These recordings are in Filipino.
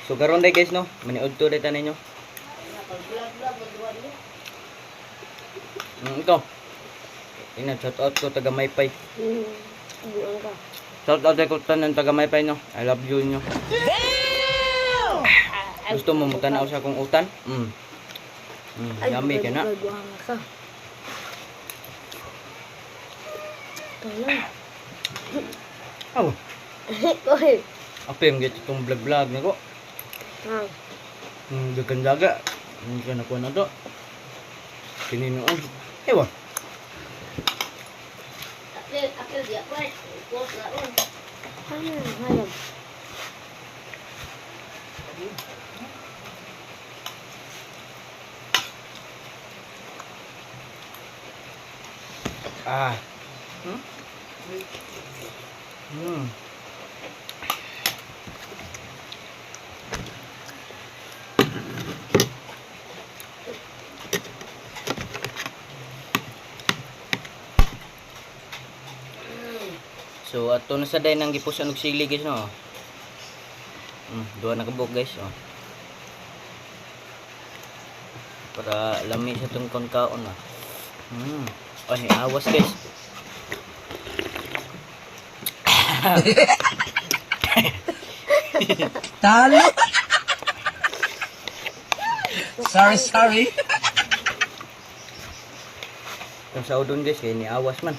So karon day guys no, maniud to dito ninyo. Ito. Ina shout out ko taga Maypay. Buang ka. Shout out ko tanan taga Maypay no. I love you nyo. Gusto mo mutanaw sa akong utan? Yummy ka na. Buang ka. Tolong. Oh, Oy. apa yung get itong vlog na ko? Dagan-daga. Hindi ka nakuha na to. Kininoon. Ewa. Apil dia kuat. Kuat lah on. Hayam. Ah. So ato na sa day nang gipusan og sili guys no. Duha na kabuk guys oh. Para lami sa tong kaon ah. Ay awas guys. Talo. Sorry. Yung sa udon guys kay ni awas man.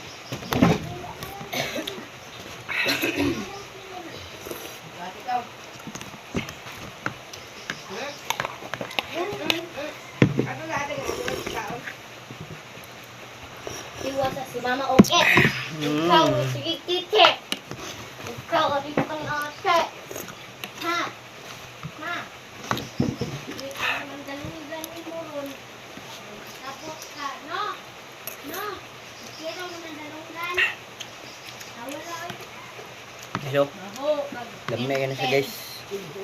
Iwas si Mama Oke. Ikaw sige kike. Ikaw ari kang ate. Ha. Ma. Hindi ka naman dalungan mo ron. Tapos ka, no? No. Kaya naman dalungan. Awala ay. So, Aho, lami ka na siya guys.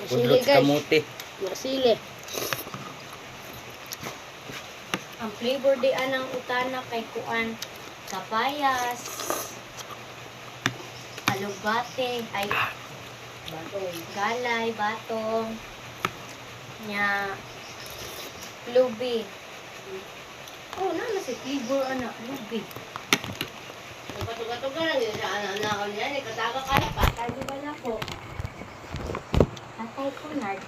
Sili Udlot guys. kamuti. Masili. Ang flavor di anang utana kay kuan kapayas, alugbate, ay galay, batong, nya lubi. Oh, na si flavor ana, lubi. Patuga-tuga lang yun sa anak-anak niya, ni kataga kaya patay di ba na po? Patay ko na.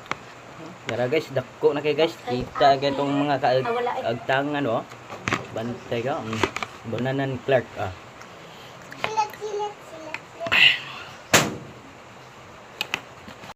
Dara guys, dako na kay guys. Kita itong mga kaagtangan oh. Bantay ka. Bananan Clark ah.